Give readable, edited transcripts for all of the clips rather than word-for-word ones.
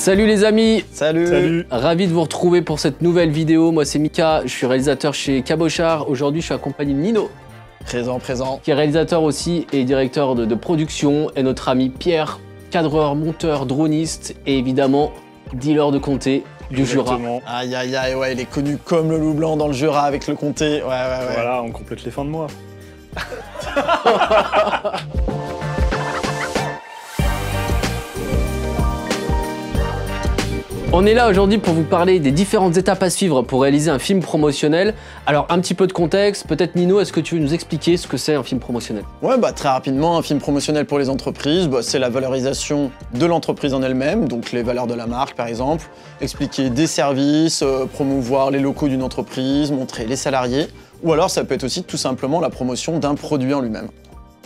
Salut les amis. Salut. Ravi de vous retrouver pour cette nouvelle vidéo. Moi c'est Mika, je suis réalisateur chez Cabochard. Aujourd'hui je suis accompagné de Nino. Présent. Qui est réalisateur aussi et directeur de production. Et notre ami Pierre, cadreur, monteur, droniste et évidemment dealer de comté du Jura. Aïe, ouais, il est connu comme le loup blanc dans le Jura avec le comté. Ouais. Voilà, on complète les fins de mois. On est là aujourd'hui pour vous parler des différentes étapes à suivre pour réaliser un film promotionnel. Alors un petit peu de contexte, peut-être Nino, est-ce que tu veux nous expliquer ce que c'est un film promotionnel? Ouais, très rapidement, un film promotionnel pour les entreprises, c'est la valorisation de l'entreprise en elle-même, donc les valeurs de la marque par exemple, expliquer des services, promouvoir les locaux d'une entreprise, montrer les salariés, ou alors ça peut être aussi tout simplement la promotion d'un produit en lui-même.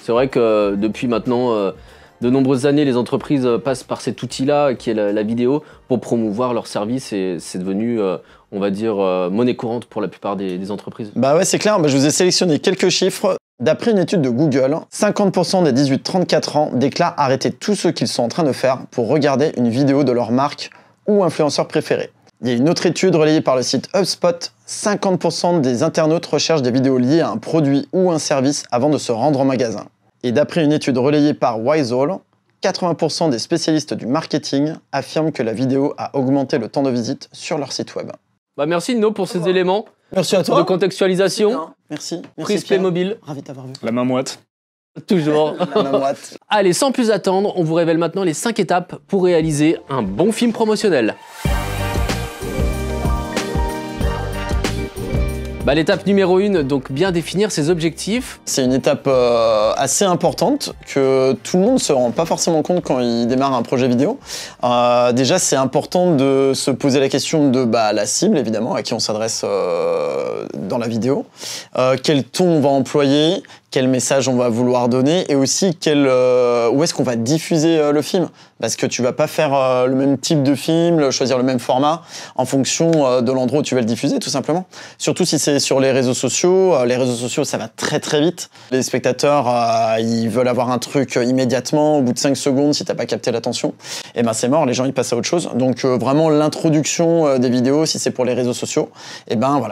C'est vrai que depuis maintenant de nombreuses années, les entreprises passent par cet outil-là, qui est la vidéo, pour promouvoir leurs services et c'est devenu, on va dire, monnaie courante pour la plupart des entreprises. Bah ouais, c'est clair, je vous ai sélectionné quelques chiffres. D'après une étude de Google, 50% des 18-34 ans déclarent arrêter tout ce qu'ils sont en train de faire pour regarder une vidéo de leur marque ou influenceur préféré. Il y a une autre étude relayée par le site HubSpot, 50% des internautes recherchent des vidéos liées à un produit ou un service avant de se rendre en magasin. Et d'après une étude relayée par Wisehall, 80% des spécialistes du marketing affirment que la vidéo a augmenté le temps de visite sur leur site web. Merci Nino pour ces éléments. Merci à toi. De contextualisation. Merci. Prise Playmobil. Ravi de t'avoir vu. La main moite. Toujours. La main moite. Allez, sans plus attendre, on vous révèle maintenant les 5 étapes pour réaliser un bon film promotionnel. L'étape numéro 1, donc bien définir ses objectifs. C'est une étape assez importante que tout le monde ne se rend pas forcément compte quand il démarre un projet vidéo. Déjà, c'est important de se poser la question de la cible, évidemment, à qui on s'adresse dans la vidéo. Quel ton on va employer, quel message on va vouloir donner et aussi où est-ce qu'on va diffuser le film. Parce que tu vas pas faire le même type de film, choisir le même format en fonction de l'endroit où tu vas le diffuser, tout simplement. Surtout si c'est sur les réseaux sociaux. Les réseaux sociaux, ça va très très vite. Les spectateurs, ils veulent avoir un truc immédiatement, au bout de 5 secondes, si t'as pas capté l'attention. Et c'est mort, les gens ils passent à autre chose. Donc vraiment l'introduction des vidéos, si c'est pour les réseaux sociaux,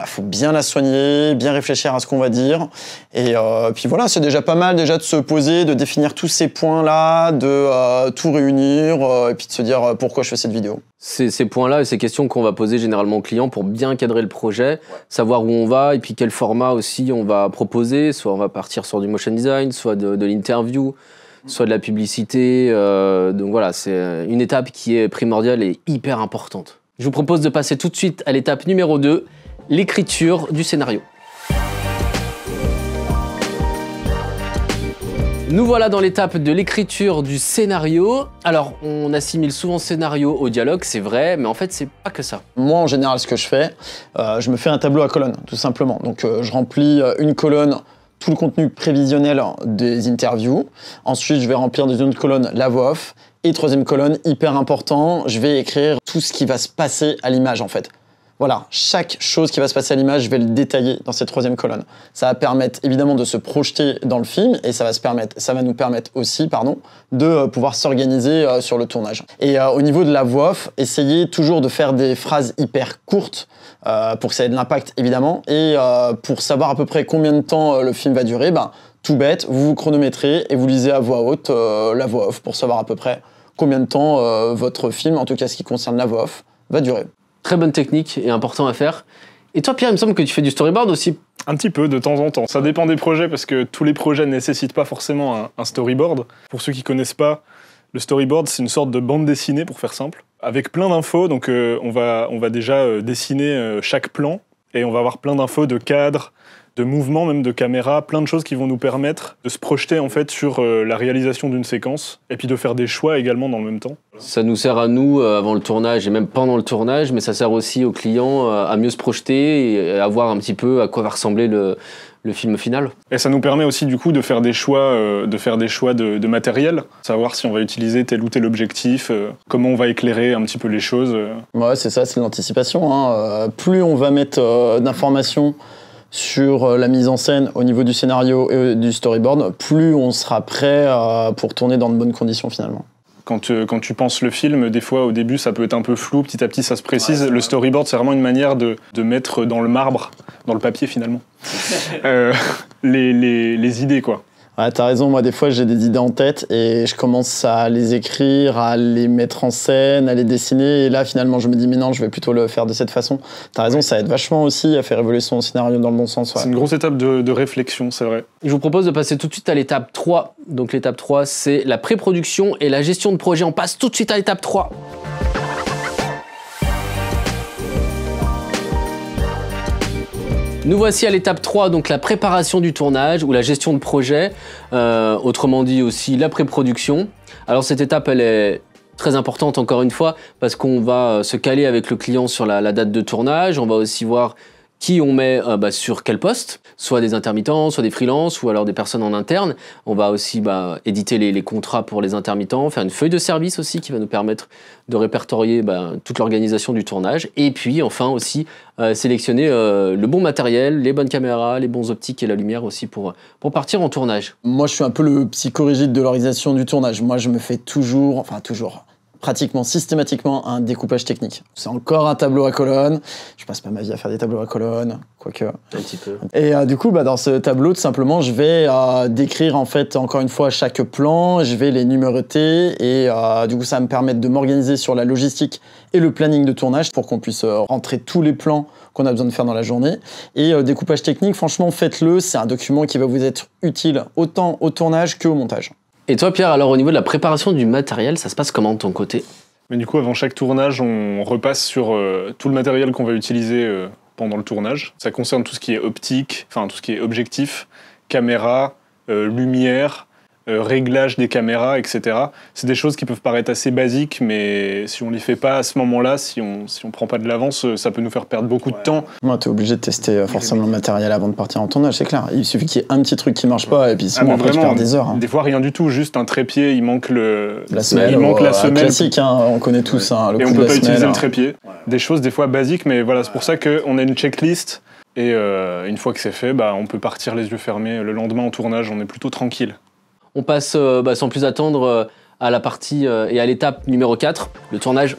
faut bien la soigner, bien réfléchir à ce qu'on va dire. Et puis voilà, c'est déjà pas mal déjà de se poser, de définir tous ces points-là, de tout réunir et puis de se dire pourquoi je fais cette vidéo. Ces points-là et ces questions qu'on va poser généralement aux clients pour bien cadrer le projet, savoir où on va et puis quel format aussi on va proposer. Soit on va partir sur du motion design, soit de l'interview, soit de la publicité. Donc voilà, c'est une étape qui est primordiale et hyper importante. Je vous propose de passer tout de suite à l'étape numéro 2, l'écriture du scénario. Nous voilà dans l'étape de l'écriture du scénario. Alors, on assimile souvent scénario au dialogue, c'est vrai, mais en fait, c'est pas que ça. Moi, en général, ce que je fais, je me fais un tableau à colonnes, tout simplement. Donc, je remplis une colonne, tout le contenu prévisionnel des interviews. Ensuite, je vais remplir dans une autre colonne la voix off. Et troisième colonne, hyper important, je vais écrire tout ce qui va se passer à l'image, en fait. Voilà, chaque chose qui va se passer à l'image, je vais le détailler dans cette troisième colonne. Ça va permettre évidemment de se projeter dans le film et ça va nous permettre aussi, de pouvoir s'organiser sur le tournage. Et au niveau de la voix off, essayez toujours de faire des phrases hyper courtes pour que ça ait de l'impact évidemment et pour savoir à peu près combien de temps le film va durer, tout bête, vous vous chronométrez et vous lisez à voix haute la voix off pour savoir à peu près combien de temps votre film, en tout cas ce qui concerne la voix off, va durer. Très bonne technique et important à faire. Et toi Pierre, il me semble que tu fais du storyboard aussi. Un petit peu, de temps en temps. Ça dépend des projets parce que tous les projets ne nécessitent pas forcément un storyboard. Pour ceux qui connaissent pas, le storyboard c'est une sorte de bande dessinée pour faire simple, avec plein d'infos. Donc on va déjà dessiner chaque plan et on va avoir plein d'infos de cadres, de mouvements, même de caméra, plein de choses qui vont nous permettre de se projeter en fait sur la réalisation d'une séquence et puis de faire des choix également dans le même temps. Ça nous sert à nous avant le tournage et même pendant le tournage, mais ça sert aussi aux clients à mieux se projeter et à voir un petit peu à quoi va ressembler le film final. Et ça nous permet aussi du coup de faire des choix de matériel, savoir si on va utiliser tel ou tel objectif, comment on va éclairer un petit peu les choses. Ouais, c'est ça, c'est l'anticipation. Plus on va mettre d'informations sur la mise en scène au niveau du scénario et du storyboard, plus on sera prêt pour tourner dans de bonnes conditions finalement. Quand tu penses le film, des fois au début ça peut être un peu flou, petit à petit ça se précise. Le storyboard c'est vraiment une manière de mettre dans le marbre, dans le papier finalement, les idées quoi. Ouais, t'as raison, moi des fois j'ai des idées en tête et je commence à les écrire, à les mettre en scène, à les dessiner et là finalement je me dis mais non, je vais plutôt le faire de cette façon. T'as raison, ça aide vachement aussi à faire évoluer son scénario dans le bon sens. Ouais. C'est une grosse étape de réflexion, c'est vrai. Je vous propose de passer tout de suite à l'étape 3. Donc l'étape 3, c'est la pré-production et la gestion de projet. On passe tout de suite à l'étape 3. Nous voici à l'étape 3, donc la préparation du tournage ou la gestion de projet, autrement dit aussi la pré-production. Alors cette étape, elle est très importante encore une fois parce qu'on va se caler avec le client sur la date de tournage, on va aussi voir qui on met sur quel poste, soit des intermittents, soit des freelances ou alors des personnes en interne. On va aussi éditer les contrats pour les intermittents, faire une feuille de service aussi qui va nous permettre de répertorier toute l'organisation du tournage. Et puis enfin aussi sélectionner le bon matériel, les bonnes caméras, les bons optiques et la lumière aussi pour partir en tournage. Moi je suis un peu le psychorigide de l'organisation du tournage. Moi je me fais toujours, pratiquement systématiquement un découpage technique. C'est encore un tableau à colonnes. Je passe pas ma vie à faire des tableaux à colonnes, quoique. Un petit peu. Et du coup, dans ce tableau, tout simplement, je vais décrire en fait encore une fois chaque plan. Je vais les numéroter et du coup, ça va me permettre de m'organiser sur la logistique et le planning de tournage pour qu'on puisse rentrer tous les plans qu'on a besoin de faire dans la journée. Et découpage technique, franchement, faites-le. C'est un document qui va vous être utile autant au tournage qu'au montage. Et toi Pierre, alors au niveau de la préparation du matériel, ça se passe comment de ton côté ? Mais du coup, avant chaque tournage, on repasse sur tout le matériel qu'on va utiliser pendant le tournage. Ça concerne tout ce qui est optique, tout ce qui est objectif, caméra, lumière, réglage des caméras, etc. C'est des choses qui peuvent paraître assez basiques, mais si on les fait pas à ce moment-là, si on prend pas de l'avance, ça peut nous faire perdre beaucoup de temps. Moi, t'es obligé de tester forcément le matériel avant de partir en tournage, c'est clair. Il suffit qu'il y ait un petit truc qui marche pas, et puis sinon après tu perds des heures. Des fois, rien du tout, juste un trépied, il manque la semelle. Classique, on connaît tous le coup de la semelle. Et on peut pas utiliser le trépied. Des choses des fois basiques, mais voilà, c'est pour ça qu'on a une checklist. Et une fois que c'est fait, on peut partir les yeux fermés. Le lendemain en tournage, on est plutôt tranquille. On passe sans plus attendre à la partie et à l'étape numéro 4, le tournage.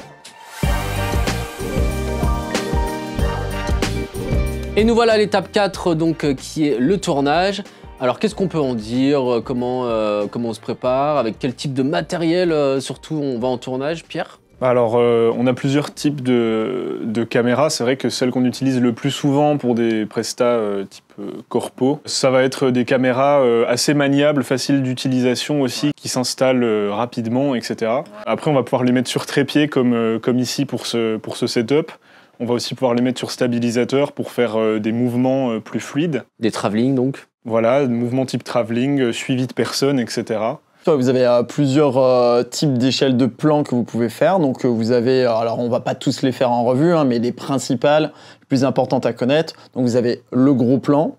Et nous voilà à l'étape 4, donc, qui est le tournage. Alors qu'est-ce qu'on peut en dire, comment on se prépare, avec quel type de matériel surtout on va en tournage, Pierre ? Alors, on a plusieurs types de caméras. C'est vrai que celle qu'on utilise le plus souvent pour des prestats type corpo, ça va être des caméras assez maniables, faciles d'utilisation aussi, qui s'installent rapidement, etc. Après, on va pouvoir les mettre sur trépied, comme ici pour ce setup. On va aussi pouvoir les mettre sur stabilisateur pour faire des mouvements plus fluides. Des travelling, donc. Voilà, mouvements type travelling, suivi de personnes, etc. Vous avez plusieurs types d'échelles de plans que vous pouvez faire. Donc vous avez, alors on va pas tous les faire en revue, mais les principales, les plus importantes à connaître. Donc vous avez le gros plan,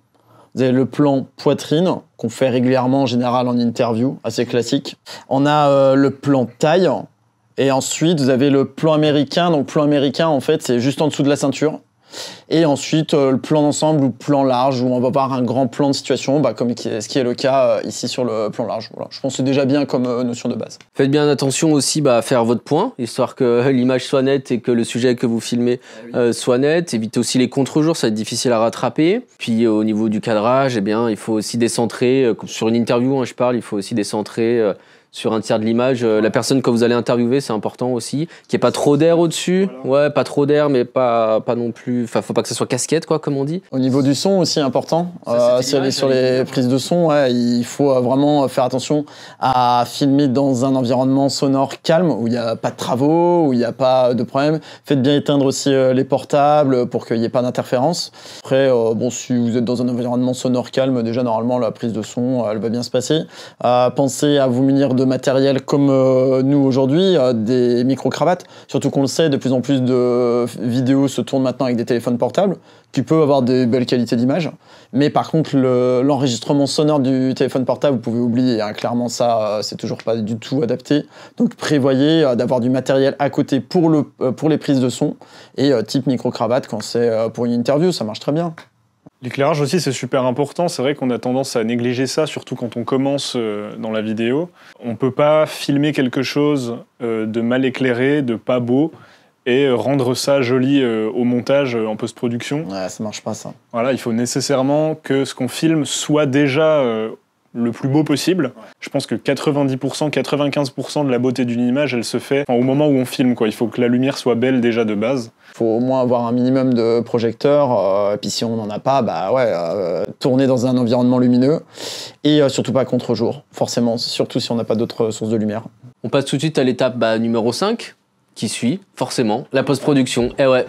vous avez le plan poitrine, qu'on fait régulièrement en général en interview, assez classique. On a le plan taille, et ensuite vous avez le plan américain. Donc plan américain, en fait, c'est juste en dessous de la ceinture. Et ensuite, le plan d'ensemble ou plan large, où on va avoir un grand plan de situation, comme ce qui est le cas ici sur le plan large. Voilà. Je pense que c'est déjà bien comme notion de base. Faites bien attention aussi à faire votre point, histoire que l'image soit nette et que le sujet que vous filmez soit net. Évitez aussi les contre-jours, ça va être difficile à rattraper. Puis au niveau du cadrage, il faut aussi décentrer. Sur une interview, je parle, il faut aussi décentrer sur un tiers de l'image. La personne que vous allez interviewer, c'est important aussi. Qu'il n'y ait pas trop d'air au-dessus. Voilà. Ouais, pas trop d'air, mais pas non plus... Enfin, faut pas que ça soit casquette, comme on dit. Au niveau du son aussi, important. Sur les prises de son, il faut vraiment faire attention à filmer dans un environnement sonore calme, où il n'y a pas de travaux, où il n'y a pas de problème. Faites bien éteindre aussi les portables pour qu'il n'y ait pas d'interférence. Après, si vous êtes dans un environnement sonore calme, déjà, normalement, la prise de son, elle va bien se passer. Pensez à vous munir de matériel comme nous aujourd'hui, des micro-cravates. Surtout qu'on le sait, de plus en plus de vidéos se tournent maintenant avec des téléphones portables qui peuvent avoir des belles qualités d'image. Mais par contre, l'enregistrement sonore du téléphone portable, vous pouvez oublier. Clairement, ça, c'est toujours pas du tout adapté. Donc prévoyez d'avoir du matériel à côté pour les prises de son et type micro-cravate quand c'est pour une interview, ça marche très bien. L'éclairage aussi, c'est super important. C'est vrai qu'on a tendance à négliger ça, surtout quand on commence dans la vidéo. On peut pas filmer quelque chose de mal éclairé, de pas beau, et rendre ça joli au montage, en post-production. Ouais, ça marche pas, ça. Voilà, il faut nécessairement que ce qu'on filme soit déjà le plus beau possible. Je pense que 90%, 95% de la beauté d'une image, elle se fait au moment où on filme, quoi. Il faut que la lumière soit belle déjà de base. Il faut au moins avoir un minimum de projecteurs, et puis si on n'en a pas, bah ouais, tourner dans un environnement lumineux, et surtout pas contre-jour, forcément, surtout si on n'a pas d'autres sources de lumière. On passe tout de suite à l'étape numéro 5, qui suit, forcément, la post-production. Eh ouais.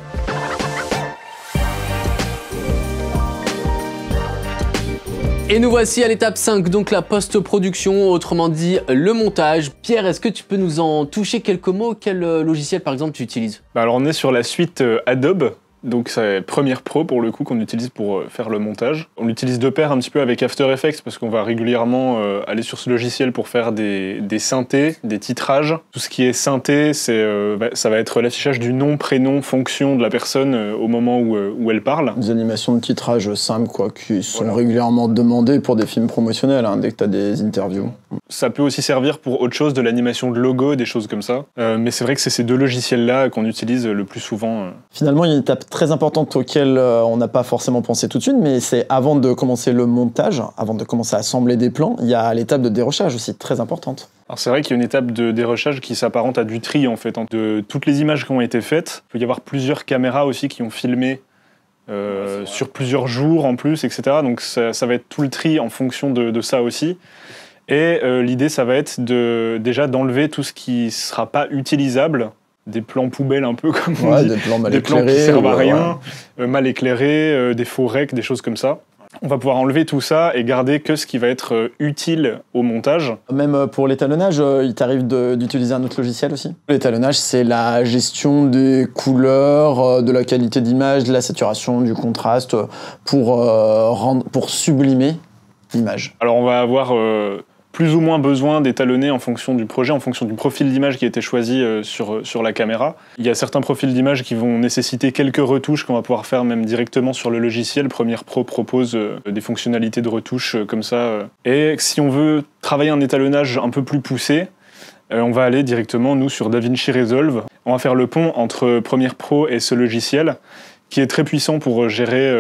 Et nous voici à l'étape 5, donc la post-production, autrement dit le montage. Pierre, est-ce que tu peux nous en toucher quelques mots? Quel logiciel par exemple tu utilises? Alors on est sur la suite Adobe, donc c'est Premiere Pro pour le coup qu'on utilise pour faire le montage. On l'utilise de pair un petit peu avec After Effects parce qu'on va régulièrement aller sur ce logiciel pour faire des synthés, des titrages. Tout ce qui est synthé, ça va être l'affichage du nom, prénom, fonction de la personne au moment où elle parle. Des animations de titrage simples, quoi, qui sont régulièrement demandées pour des films promotionnels, hein, dès que tu as des interviews. Ça peut aussi servir pour autre chose, de l'animation de logo, des choses comme ça. Mais c'est vrai que c'est ces deux logiciels-là qu'on utilise le plus souvent. Finalement, il y a une étape très importante auquel on n'a pas forcément pensé tout de suite, mais c'est avant de commencer le montage, avant de commencer à assembler des plans, il y a l'étape de dérochage aussi, très importante. Alors c'est vrai qu'il y a une étape de dérochage qui s'apparente à du tri en fait. De toutes les images qui ont été faites, il peut y avoir plusieurs caméras aussi qui ont filmé sur plusieurs jours en plus, etc. Donc ça va être tout le tri en fonction de ça aussi. Et l'idée, ça va être déjà d'enlever tout ce qui ne sera pas utilisable, des plans poubelles un peu comme on dit, des plans mal des éclairés, plans qui servent à rien, mal éclairés, des faux recs, des choses comme ça. On va pouvoir enlever tout ça et garder que ce qui va être utile au montage. Même pour l'étalonnage, il t'arrive d'utiliser un autre logiciel aussi? L'étalonnage, c'est la gestion des couleurs, de la qualité d'image, de la saturation, du contraste, pour sublimer l'image. Alors on va avoir plus ou moins besoin d'étalonner en fonction du projet, en fonction du profil d'image qui a été choisi sur la caméra. Il y a certains profils d'image qui vont nécessiter quelques retouches qu'on va pouvoir faire même directement sur le logiciel. Premiere Pro propose des fonctionnalités de retouche comme ça. Et si on veut travailler un étalonnage un peu plus poussé, on va aller directement, nous, sur DaVinci Resolve. On va faire le pont entre Premiere Pro et ce logiciel, qui est très puissant pour gérer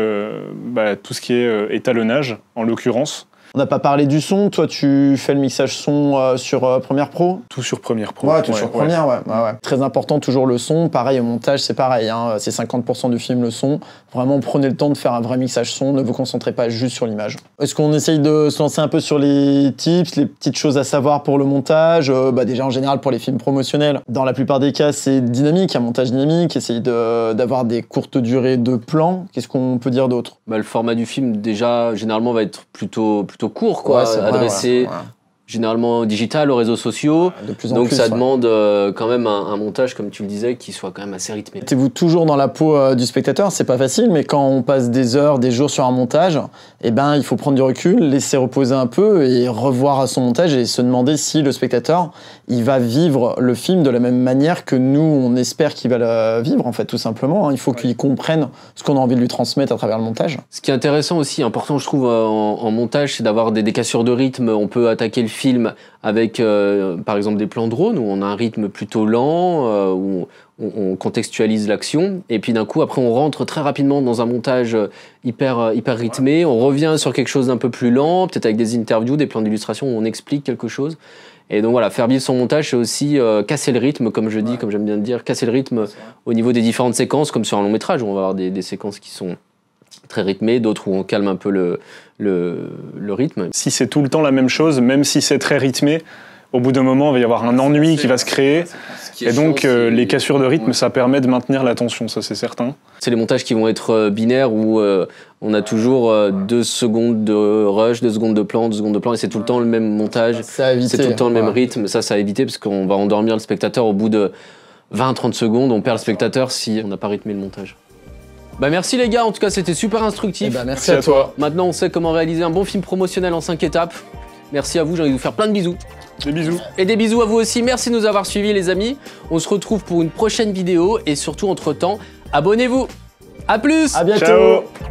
tout ce qui est étalonnage, en l'occurrence. On n'a pas parlé du son. Toi, tu fais le mixage son sur Premiere Pro? Tout sur Premiere Pro. Ouais, tout sur Premiere, ouais. Très important, toujours le son. Pareil, au montage, c'est pareil. Hein. C'est 50% du film, le son. Vraiment, prenez le temps de faire un vrai mixage son. Ne vous concentrez pas juste sur l'image. Est-ce qu'on essaye de se lancer un peu sur les tips, les petites choses à savoir pour le montage? Déjà, en général, pour les films promotionnels, dans la plupart des cas, c'est dynamique, un montage dynamique. Essayez d'avoir des courtes durées de plans. Qu'est-ce qu'on peut dire d'autre? Le format du film, déjà, généralement, va être plutôt court, quoi, adressé généralement digital aux réseaux sociaux. De plus en donc plus, ça demande quand même un montage, comme tu le disais, qui soit quand même assez rythmé. Mettez-vous toujours dans la peau du spectateur, c'est pas facile, mais quand on passe des heures, des jours sur un montage, il faut prendre du recul, laisser reposer un peu et revoir son montage et se demander si le spectateur, il va vivre le film de la même manière que nous, on espère qu'il va le vivre, en fait, tout simplement. Il faut qu'il comprenne ce qu'on a envie de lui transmettre à travers le montage. Ce qui est intéressant aussi, important, je trouve, en montage, c'est d'avoir des cassures de rythme. On peut attaquer le film avec, par exemple, des plans drone où on a un rythme plutôt lent, où on contextualise l'action, et puis d'un coup, après, on rentre très rapidement dans un montage hyper rythmé. On revient sur quelque chose d'un peu plus lent, peut-être avec des interviews, des plans d'illustration où on explique quelque chose. Et donc voilà, faire vivre son montage, c'est aussi casser le rythme, comme je dis, comme j'aime bien le dire, casser le rythme au niveau des différentes séquences, comme sur un long métrage où on va avoir des séquences qui sont très rythmées, d'autres où on calme un peu le rythme. Si c'est tout le temps la même chose, même si c'est très rythmé, au bout d'un moment, il va y avoir un ennui qui va se créer. Et donc, les cassures de rythme, ça permet de maintenir l'attention, ça c'est certain. C'est les montages qui vont être binaires où on a toujours 2 secondes de rush, 2 secondes de plan, 2 secondes de plan, et c'est tout le temps le même montage, c'est tout le temps le même rythme. Ça à éviter parce qu'on va endormir le spectateur au bout de 20-30 secondes. On perd le spectateur si on n'a pas rythmé le montage. Merci les gars, en tout cas c'était super instructif. Merci à toi. Maintenant on sait comment réaliser un bon film promotionnel en 5 étapes. Merci à vous, j'ai envie de vous faire plein de bisous. Des bisous. Et des bisous à vous aussi, merci de nous avoir suivis les amis. On se retrouve pour une prochaine vidéo et surtout entre temps, abonnez-vous. A plus. À bientôt. Ciao.